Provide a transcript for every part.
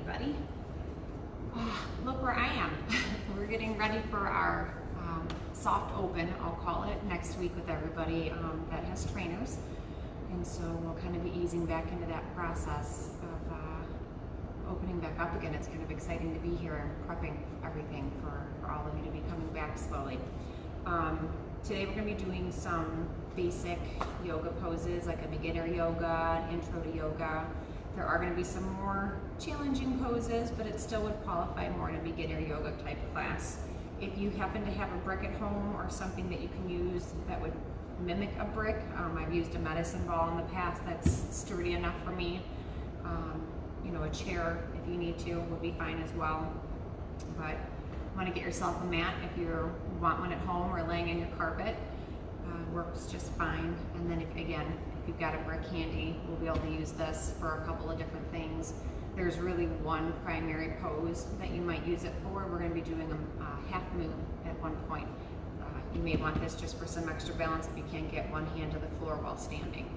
everybody. Look where I am. We're getting ready for our soft open, I'll call it, next week with everybody that has trainers. And so we'll kind of be easing back into that process of opening back up again. It's kind of exciting to be here and prepping everything for all of you to be coming back slowly. Today we're going to be doing some basic yoga poses, like a beginner yoga, intro to yoga. There are going to be some more challenging poses, but it still would qualify more in a beginner yoga type class. If you happen to have a brick at home or something that you can use that would mimic a brick, I've used a medicine ball in the past that's sturdy enough for me. You know, a chair, if you need to, would be fine as well. But you want to get yourself a mat if you want one at home, or laying in your carpet. Works just fine. And then if you've got a brick handy, we'll be able to use this for a couple of different things. There's really one primary pose that you might use it for. We're going to be doing a half moon at one point. You may want this just for some extra balance if you can't get one hand to the floor while standing.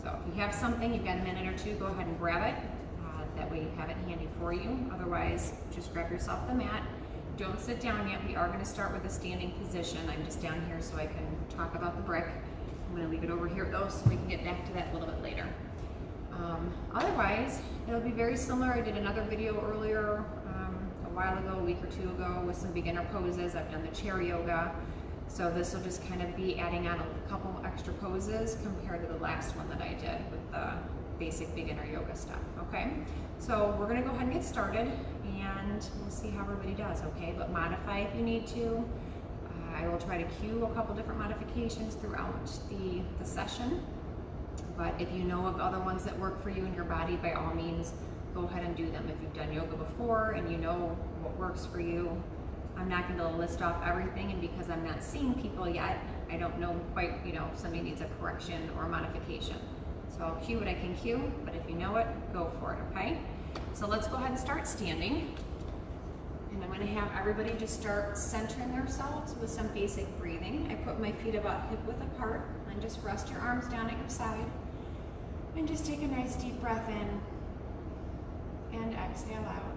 So if you have something, you've got a minute or two, go ahead and grab it. That way you have it handy for you. Otherwise, just grab yourself the mat. Don't sit down yet. We are going to start with a standing position. I'm just down here so I can talk about the brick. I'm going to leave it over here though, so we can get back to that a little bit later. Otherwise, it'll be very similar. I did another video earlier, a while ago, a week or two ago, with some beginner poses. I've done the chair yoga. So this will just kind of be adding on a couple extra poses compared to the last one that I did with the basic beginner yoga stuff, okay? So we're gonna go ahead and get started, and we'll see how everybody does, okay? But modify if you need to. I will try to cue a couple different modifications throughout the session. But if you know of other ones that work for you and your body, by all means, go ahead and do them. If you've done yoga before and you know what works for you, I'm not going to list off everything, and because I'm not seeing people yet, I don't know quite, you know, if somebody needs a correction or a modification. So I'll cue what I can cue, but if you know it, go for it, okay? So let's go ahead and start standing. And I'm going to have everybody just start centering themselves with some basic breathing. I put my feet about hip width apart, and just rest your arms down at your side. And just take a nice deep breath in and exhale out.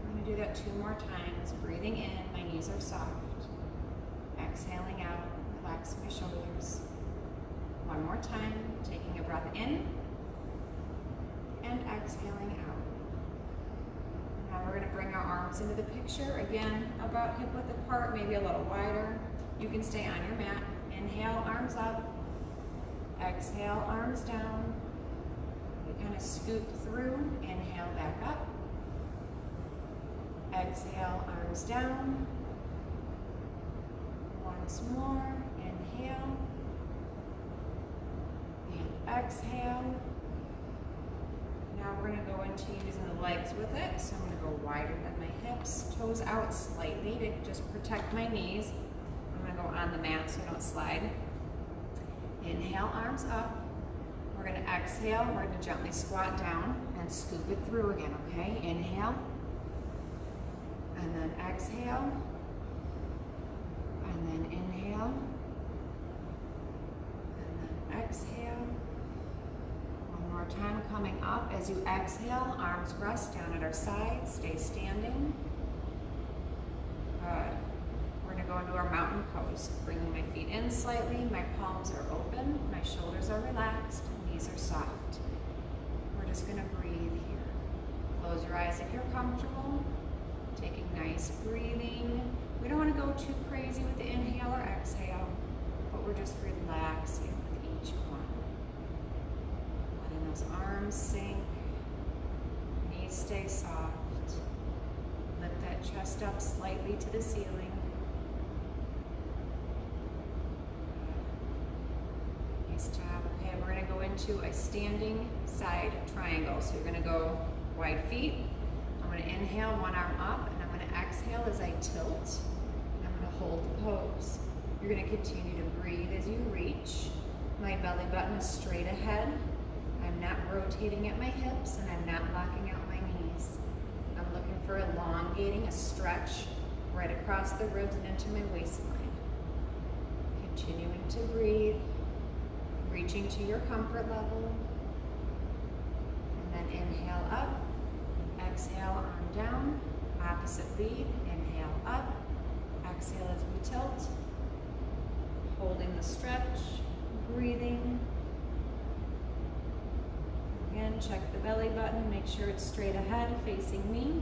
I'm going to do that 2 more times. Breathing in, my knees are soft. Exhaling out, relax my shoulders. 1 more time, taking a breath in and exhaling out. Now we're going to bring our arms into the picture. Again, about hip width apart, maybe a little wider. You can stay on your mat. Inhale, arms up. Exhale, arms down. We kind of scoot through. Inhale, back up. Exhale, arms down. Once more. Inhale. And exhale. Now we're going to go into using the legs with it. So I'm going to go wider than my hips. Toes out slightly to just protect my knees. I'm going to go on the mat so I don't slide. Inhale, arms up. We're going to exhale. We're going to gently squat down and scoop it through again, okay? Inhale. And then exhale. And then inhale. And then exhale. 1 more time, coming up. As you exhale, arms rest down at our sides. Stay standing. Good. We're going to go into our mountain pose. Bringing my feet in slightly. My palms are open. My shoulders are relaxed. Knees are soft. We're just going to breathe here. Close your eyes if you're comfortable. Taking nice breathing. We don't want to go too crazy with the inhale or exhale, but we're just relaxing with each one. Letting those arms sink. Knees stay soft. Lift that chest up slightly to the ceiling. Nice job. Okay, we're going to go into a standing side triangle. So you're going to go wide feet. I'm going to inhale, one arm up, and I'm going to exhale as I tilt. And I'm going to hold the pose. You're going to continue to breathe as you reach. My belly button is straight ahead. I'm not rotating at my hips, and I'm not locking out my knees. I'm looking for elongating a stretch right across the ribs and into my waistline. Continuing to breathe, reaching to your comfort level. And then inhale up. opposite lead. Inhale up, exhale as we tilt. Holding the stretch, breathing. Again, check the belly button, make sure it's straight ahead, facing me.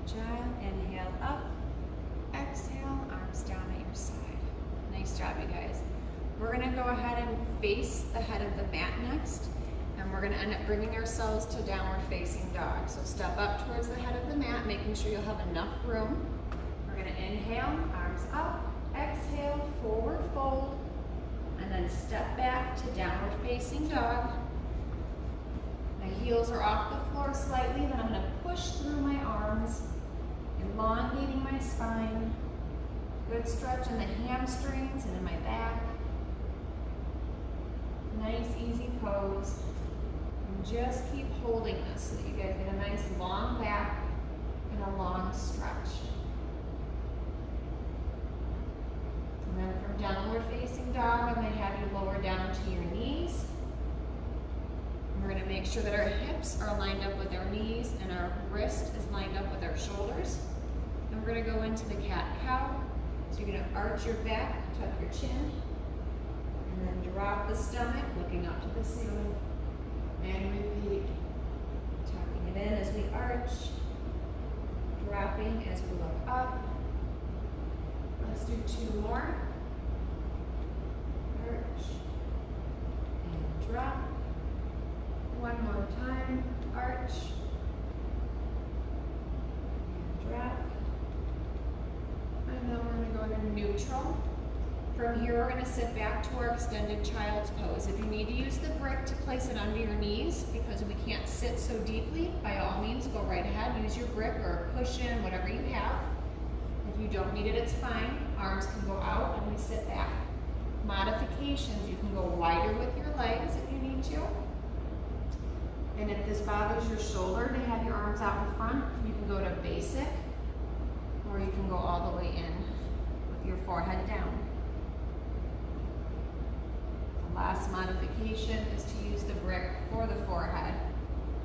Good job. Inhale up, exhale, arms down at your side. Nice job, you guys. We're gonna go ahead and face the head of the mat next, and we're gonna end up bringing ourselves to downward facing dog. So step up towards the head of the mat, making sure you'll have enough room. We're gonna inhale, arms up, exhale, forward fold, and then step back to downward facing dog. My heels are off the floor slightly, then I'm gonna push through my arms, elongating my spine. Good stretch in the hamstrings and in my back. Nice, easy pose. And just keep holding this so that you guys get a nice long back and a long stretch. And then from downward facing dog, I'm going to have you lower down to your knees. And we're going to make sure that our hips are lined up with our knees and our wrist is lined up with our shoulders. And we're going to go into the cat-cow. So you're going to arch your back, tuck your chin, and then drop the stomach, looking up to the ceiling. And repeat. Tucking it in as we arch, dropping as we look up. Let's do 2 more. Arch and drop. 1 more time. Arch and drop. And then we're going to go into neutral. From here, we're going to sit back to our extended child's pose. If you need to use the brick to place it under your knees, because we can't sit so deeply, by all means, go right ahead. Use your brick or a cushion, whatever you have. If you don't need it, it's fine. Arms can go out and we sit back. Modifications, you can go wider with your legs if you need to. And if this bothers your shoulder to have your arms out in front, you can go to basic, or you can go all the way in with your forehead down. The last modification is to use the brick for the forehead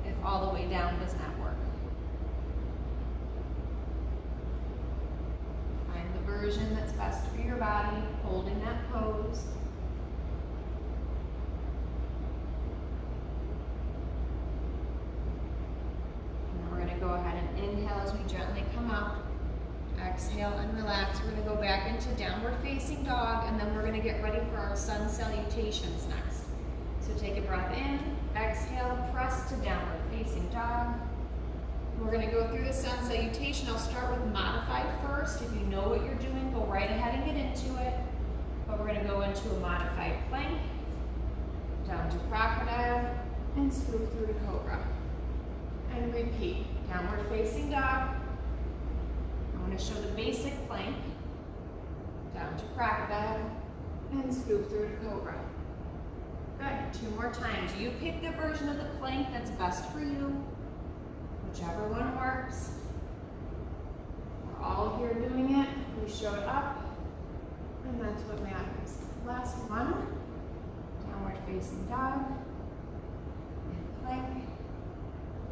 if all the way down does not work. Find the version that's best for your body, holding that pose. And then we're going to go ahead and inhale as we gently come up. Exhale and relax. We're going to go back into downward facing dog, and then we're going to get ready for our sun salutations next. So take a breath in, exhale, press to downward facing dog. We're going to go through the sun salutation. I'll start with modified first. If you know what you're doing, go right ahead and get into it. But we're going to go into a modified plank, down to crocodile, and swoop through to cobra. And repeat. Downward facing dog. I'm going to show the basic plank, down to crocodile, and scoop through to cobra. Good, 2 more times. You pick the version of the plank that's best for you, whichever one works. We're all here doing it. We showed up, and that's what matters. Last one, downward facing dog, and plank,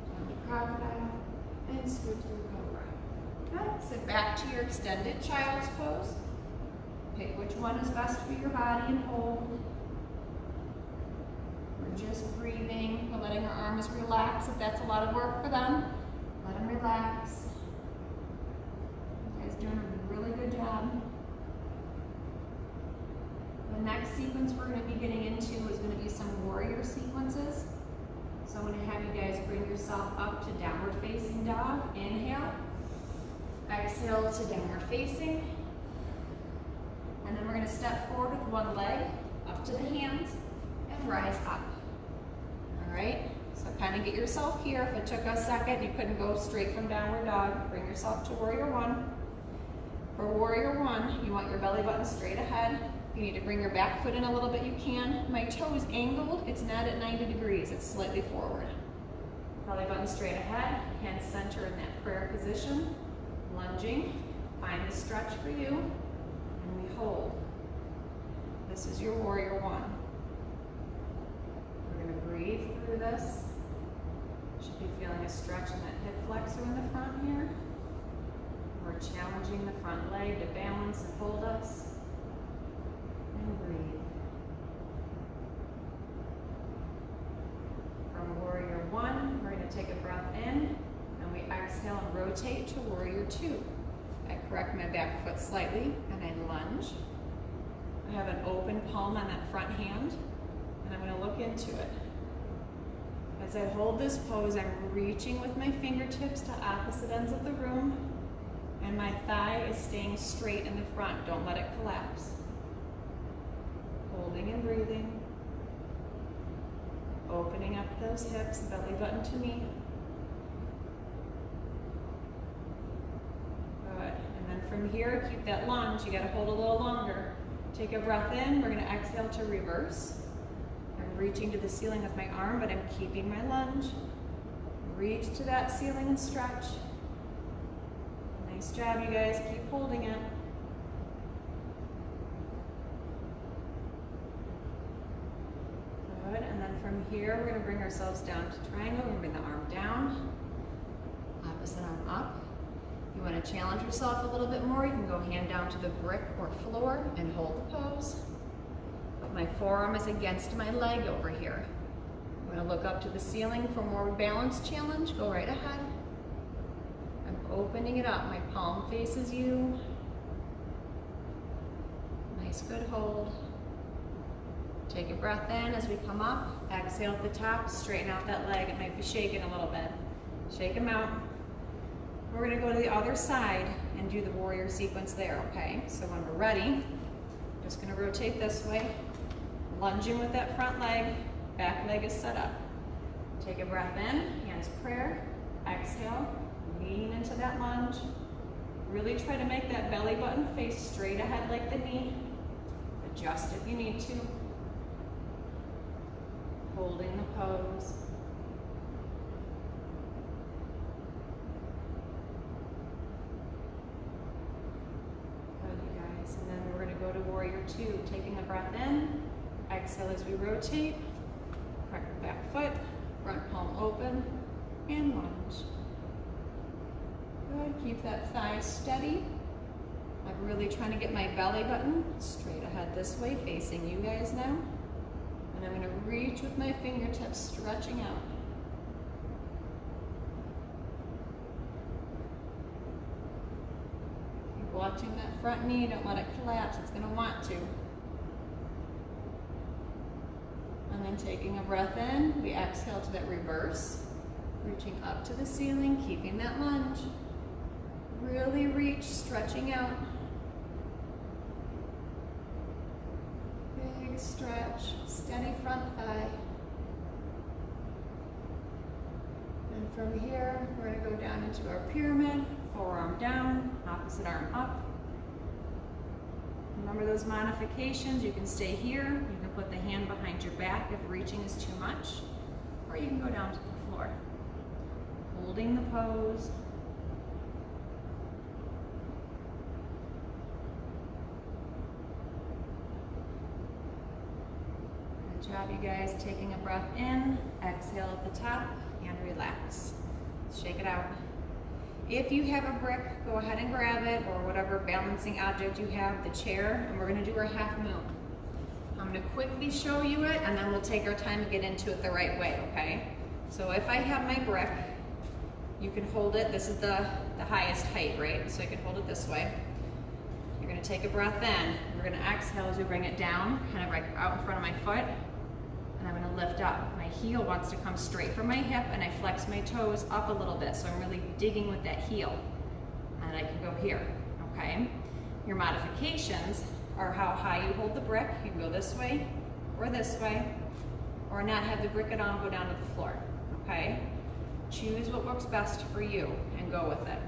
down to crocodile, and scoop through cobra. Good. Sit back to your extended child's pose. Pick which one is best for your body and hold. We're just breathing. We're letting our arms relax. If that's a lot of work for them, let them relax. You guys doing a really good job. The next sequence we're going to be getting into is going to be some warrior sequences. So I'm going to have you guys bring yourself up to downward facing dog. Inhale. Exhale to downward facing. And then we're going to step forward with one leg, up to the hands, and rise up. All right? So kind of get yourself here. If it took a second, you couldn't go straight from downward dog. Bring yourself to warrior one. For warrior one, you want your belly button straight ahead. If you need to bring your back foot in a little bit, you can. My toe is angled. It's not at 90 degrees. It's slightly forward. Belly button straight ahead. Hands center in that prayer position. Lunging, find the stretch for you, and we hold. This is your warrior one. We're going to breathe through this. Should be feeling a stretch in that hip flexor in the front here. We're challenging the front leg to balance and hold us. And breathe. From Warrior 1, we're going to take a breath in, and we exhale and rotate to Warrior 2. I correct my back foot slightly, and I lunge. I have an open palm on that front hand, and I'm going to look into it. As I hold this pose, I'm reaching with my fingertips to opposite ends of the room, and my thigh is staying straight in the front. Don't let it collapse. Holding and breathing. Opening up those hips, belly button to knee. Good. And then from here, keep that lunge. You got to hold a little longer. Take a breath in. We're going to exhale to reverse. I'm reaching to the ceiling with my arm, but I'm keeping my lunge. Reach to that ceiling and stretch. Nice job, you guys. Keep holding it. Good. And then from here, we're going to bring ourselves down to triangle. We're going to bring the arm down, opposite arm up. If you want to challenge yourself a little bit more, you can go hand down to the brick or floor and hold the pose. But my forearm is against my leg over here. I'm going to look up to the ceiling for more balance challenge. Go right ahead. I'm opening it up. My palm faces you. Nice, good hold. Take a breath in as we come up. Exhale at the top. Straighten out that leg. It might be shaking a little bit. Shake them out. We're going to go to the other side and do the warrior sequence there, okay? So when we're ready, just going to rotate this way. Lunging with that front leg. Back leg is set up. Take a breath in. Hands prayer. Exhale. Lean into that lunge. Really try to make that belly button face straight ahead like the knee. Adjust if you need to. Holding the pose. Good, you guys. And then we're going to go to Warrior 2. Taking a breath in. Exhale as we rotate. Correct the back foot. Front palm open. And lunge. Good. Keep that thigh steady. I'm really trying to get my belly button straight ahead this way, facing you guys now. And I'm going to reach with my fingertips, stretching out. Keep watching that front knee. Don't let it collapse. It's going to want to. And then taking a breath in, we exhale to that reverse. Reaching up to the ceiling, keeping that lunge. Really reach, stretching out. Big stretch, steady front thigh. And from here, we're going to go down into our pyramid, forearm down, opposite arm up. Remember those modifications, you can stay here, you can put the hand behind your back if reaching is too much, or you can go down to the floor. Holding the pose. Good job, you guys. Taking a breath in, exhale at the top, and relax. Shake it out. If you have a brick, go ahead and grab it, or whatever balancing object you have, the chair, and we're going to do our half moon. I'm going to quickly show you it, and then we'll take our time to get into it the right way, okay? So if I have my brick, you can hold it. This is the highest height, right? So you can hold it this way. You're going to take a breath in. We're going to exhale as we bring it down, kind of right out in front of my foot. And I'm going to lift up. My heel wants to come straight from my hip, and I flex my toes up a little bit. So I'm really digging with that heel. And I can go here, okay? Your modifications are how high you hold the brick. You can go this way, or not have the brick at all, go down to the floor, okay? Choose what works best for you and go with it.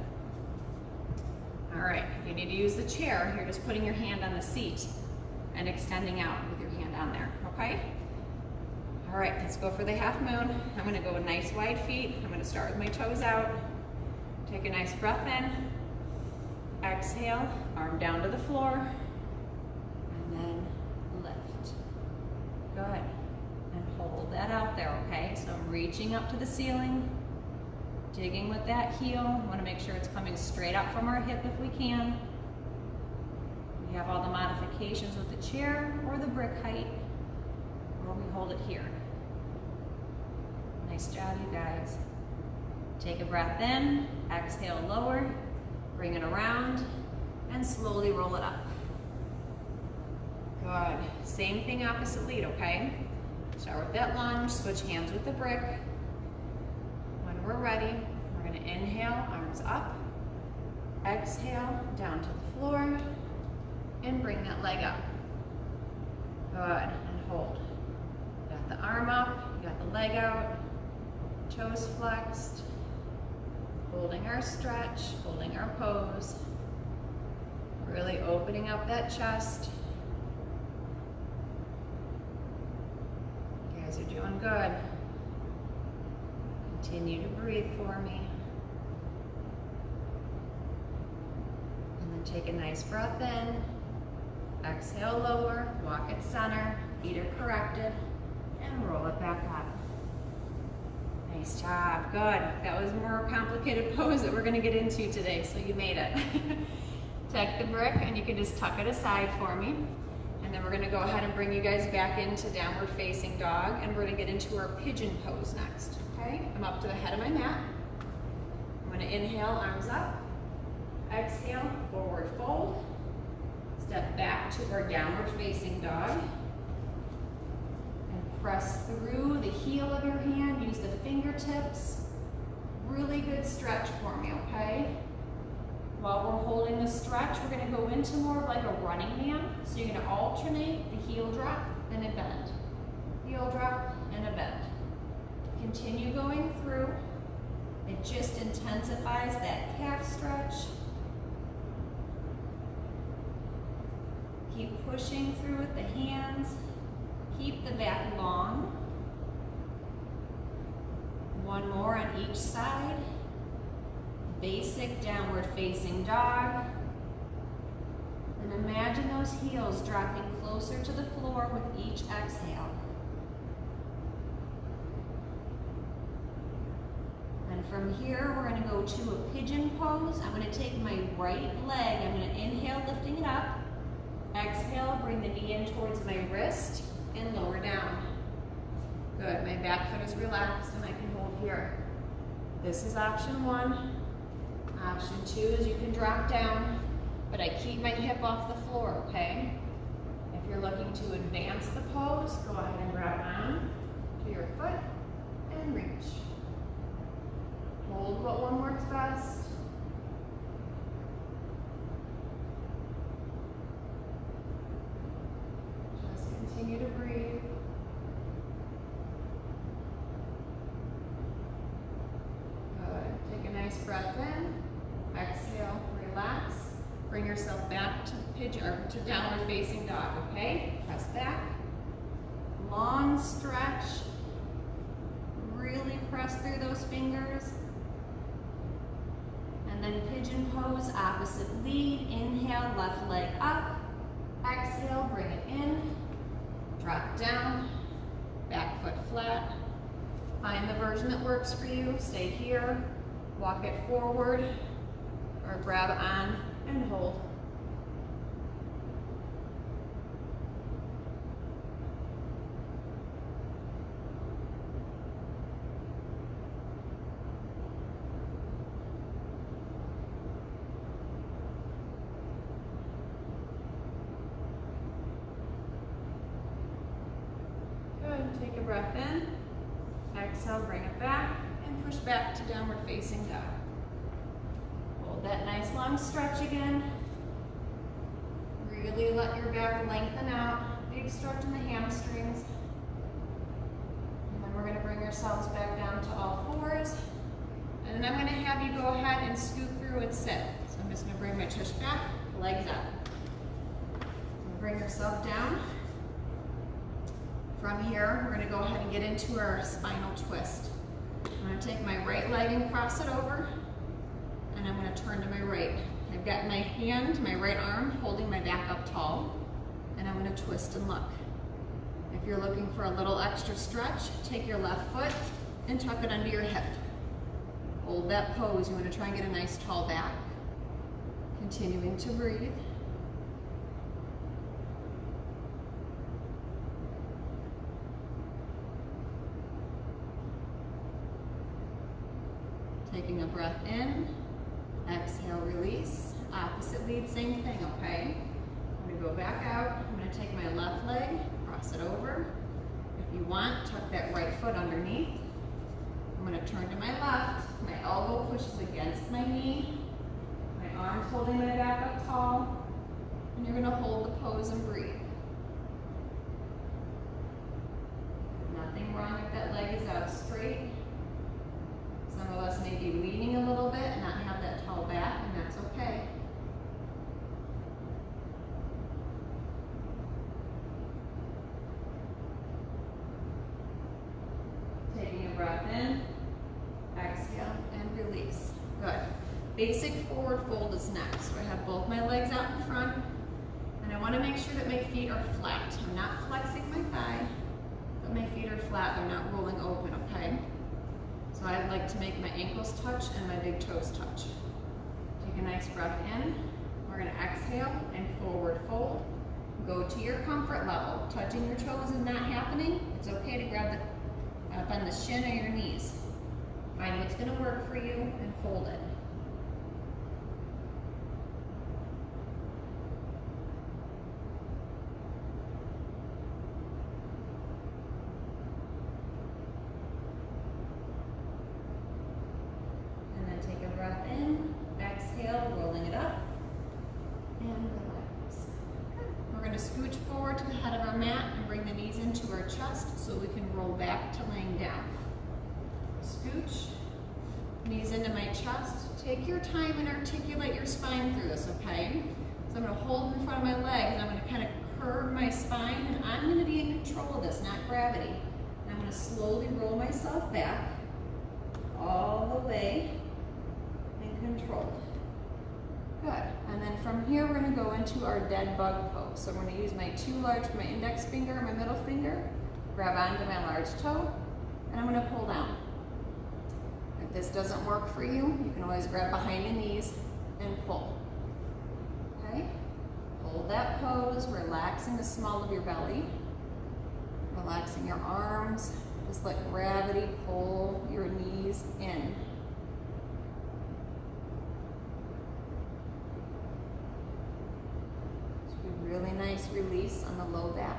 All right, if you need to use the chair, you're just putting your hand on the seat and extending out with your hand on there, okay? All right, let's go for the half moon. I'm gonna go with nice wide feet. I'm gonna start with my toes out. Take a nice breath in. Exhale, arm down to the floor. And then lift. Good. And hold that out there, okay? So I'm reaching up to the ceiling. Digging with that heel. We want to make sure it's coming straight up from our hip if we can. We have all the modifications with the chair or the brick height, or we hold it here. Nice job, you guys. Take a breath in, exhale, lower, bring it around, and slowly roll it up. Good. Same thing, opposite lead, okay? Start with that lunge, switch hands with the brick. When we're ready, we're gonna inhale, arms up, exhale, down to the floor, and bring that leg up. Good, and hold. Got the arm up, you got the leg out, toes flexed, holding our stretch, holding our pose, really opening up that chest. You guys are doing good. Continue to breathe for me. And then take a nice breath in. Exhale, lower, walk it center, feet are corrected, and roll it back up. Nice job, good. That was a more complicated pose that we're gonna get into today, so you made it. Take the brick and you can just tuck it aside for me. And then we're gonna go ahead and bring you guys back into downward facing dog, and we're gonna get into our pigeon pose next, okay? I'm up to the head of my mat. I'm gonna inhale, arms up. Exhale, forward fold. Step back to our downward facing dog. And press through the heel of your hand, use the fingertips. Really good stretch for me, okay? While we're holding the stretch, we're gonna go into more of like a running man. So you're gonna alternate the heel drop and a bend. Heel drop and a bend. Continue going through. It just intensifies that calf stretch. Keep pushing through with the hands. Keep the back long. One more on each side. Basic downward facing dog. And imagine those heels dropping closer to the floor with each exhale. And from here, we're gonna go to a pigeon pose. I'm gonna take my right leg, I'm gonna inhale, lifting it up. Exhale, bring the knee in towards my wrist and lower down. Good, my back foot is relaxed and I can hold here. This is option one. Option two is you can drop down, but I keep my hip off the floor, okay? If you're looking to advance the pose, go ahead and grab on to your foot and reach. Hold what one works best. Just continue to breathe. Good. Take a nice breath in. Exhale, relax. Bring yourself back to pigeon or to downward facing dog, okay? Press back. Long stretch. Really press through those fingers. And then pigeon pose, opposite lead. Inhale, left leg up. Exhale, bring it in. Drop down. Back foot flat. Find the version that works for you. Stay here. Walk it forward. Or grab on and hold. Good, take a breath in. Exhale, bring it back and push back to downward facing dog. Hold that nice long stretch again. Really let your back lengthen out. Big stretch in the hamstrings. And then we're going to bring ourselves back down to all fours. And then I'm going to have you go ahead and scoot through and sit. So I'm just going to bring my tush back, legs up. Bring yourself down. From here, we're going to go ahead and get into our spinal twist. I'm going to take my right leg and cross it over. And I'm going to turn to my right. I've got my hand, my right arm, holding my back up tall, and I'm going to twist and look. If you're looking for a little extra stretch, take your left foot and tuck it under your hip. Hold that pose. You want to try and get a nice tall back. Continuing to breathe. Taking a breath in, exhale, release. Opposite lead, same thing, okay? I'm gonna go back out. I'm gonna take my left leg, cross it over. If you want, tuck that right foot underneath. I'm gonna turn to my left. My elbow pushes against my knee. My arms holding my back up tall. And you're gonna hold the pose and breathe. Nothing wrong if that leg is out straight. Some of us may be leaning a little bit and not have that tall back, and that's okay. Taking a breath in, exhale, and release. Good. Basic forward fold is next. So I have both my legs out in front, and I want to make sure that my feet are flat. I'm not flexing my thigh, but my feet are flat. They're not rolling open, okay? So I'd like to make my ankles touch and my big toes touch. Take a nice breath in. We're going to exhale and forward fold. Go to your comfort level. Touching your toes is not happening. It's okay to grab up on the shin or your knees. Find what's going to work for you and hold it. Take a breath in, exhale, rolling it up, and relax. We're going to scooch forward to the head of our mat and bring the knees into our chest so we can roll back to laying down. Scooch, knees into my chest. Take your time and articulate your spine through this, okay? So I'm going to hold in front of my legs, and I'm going to kind of curve my spine, and I'm going to be in control of this, not gravity. And I'm going to slowly roll myself back all the way. Controlled. Good. And then from here, we're going to go into our dead bug pose. So I'm going to use my two large, my index finger and my middle finger, grab onto my large toe, and I'm going to pull down. If this doesn't work for you, you can always grab behind the knees and pull. Okay? Hold that pose, relaxing the small of your belly, relaxing your arms. Just let gravity pull your knees in. Really nice release on the low back.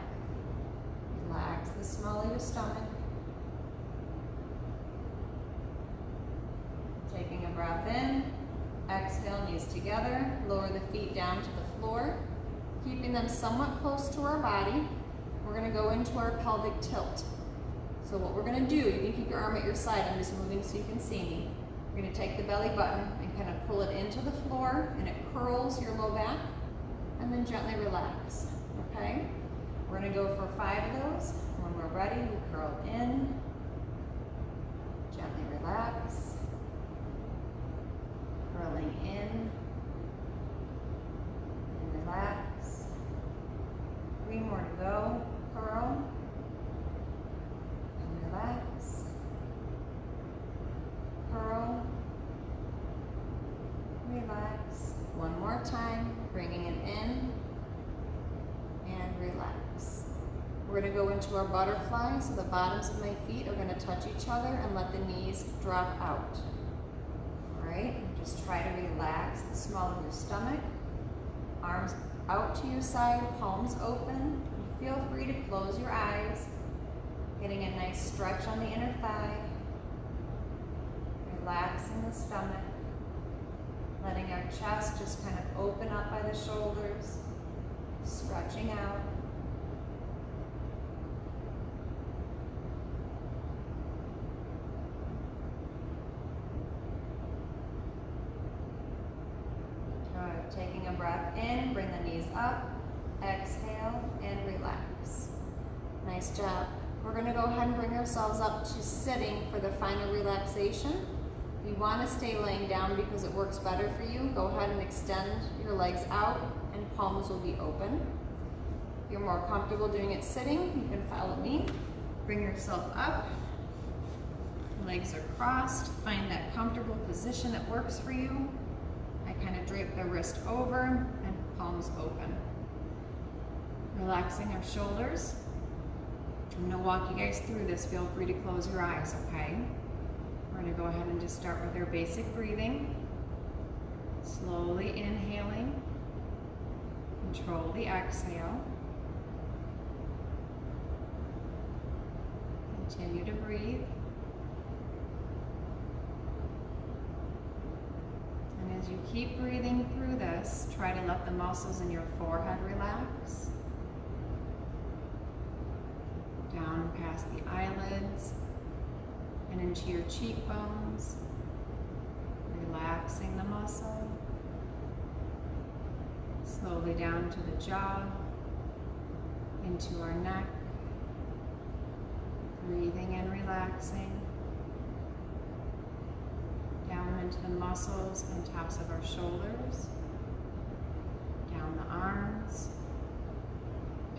Relax the small of your stomach. Taking a breath in, exhale, knees together, lower the feet down to the floor, keeping them somewhat close to our body. We're going to go into our pelvic tilt. So what we're going to do, you can keep your arm at your side, I'm just moving so you can see me. We're going to take the belly button and kind of pull it into the floor, and it curls your low back. And then gently relax, okay? We're gonna go for 5 of those. When we're ready, we curl in, gently relax, curling in, and relax. 3 more to go, curl, and relax, curl, relax. One more time, bringing it in and relax. We're going to go into our butterfly, so the bottoms of my feet are going to touch each other and let the knees drop out. All right, just try to relax the small of your stomach, arms out to your side, palms open. Feel free to close your eyes, getting a nice stretch on the inner thigh, relaxing the stomach. Letting our chest just kind of open up by the shoulders, stretching out. Good. Taking a breath in, bring the knees up, exhale, and relax. Nice job. We're going to go ahead and bring ourselves up to sitting for the final relaxation. If you want to stay laying down because it works better for you, go ahead and extend your legs out and palms will be open. If you're more comfortable doing it sitting, you can follow me. Bring yourself up, Legs are crossed. Find that comfortable position that works for you. I kind of drape the wrist over and palms open. Relaxing our shoulders. I'm going to walk you guys through this. Feel free to close your eyes, okay? We're going to go ahead and just start with our basic breathing. Slowly inhaling. Control the exhale. Continue to breathe. And as you keep breathing through this, try to let the muscles in your forehead relax. Down past the eyelids and into your cheekbones, relaxing the muscle. Slowly down to the jaw, into our neck, breathing and relaxing. Down into the muscles and tops of our shoulders, down the arms,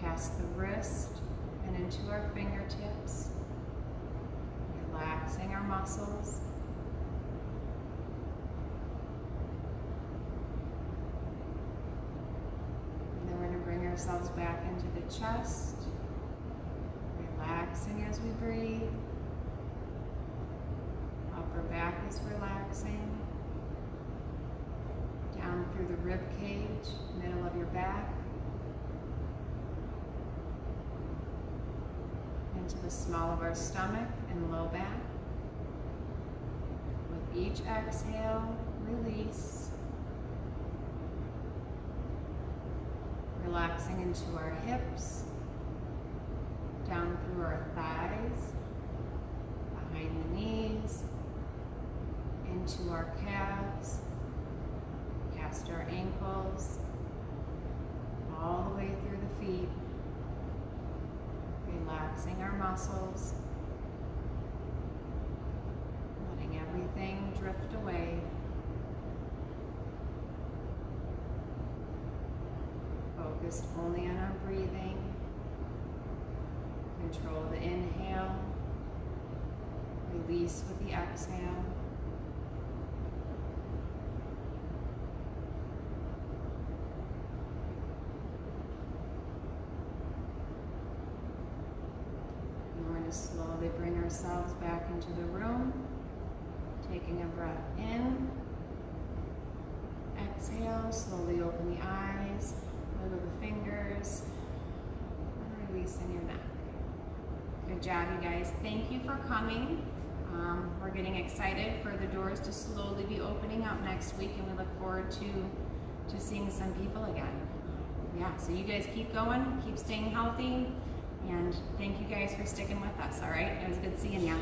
past the wrist, and into our fingertips, relaxing our muscles. And then we're going to bring ourselves back into the chest, relaxing as we breathe. Upper back is relaxing. Down through the rib cage, middle of your back. Into the small of our stomach and low back. With each exhale, release. Relaxing into our hips, down through our thighs, behind the knees, into our calves, past our ankles, all the way through the feet. Relaxing our muscles, letting everything drift away. Focused only on our breathing. Control the inhale. Release with the exhale. Slowly bring ourselves back into the room, taking a breath in, exhale, slowly open the eyes, wiggle the fingers, and releasing your neck. Good job, you guys. Thank you for coming. We're getting excited for the doors to slowly be opening up next week, and we look forward to seeing some people again. Yeah, so you guys keep going, keep staying healthy. And thank you guys for sticking with us, all right? It was good seeing you.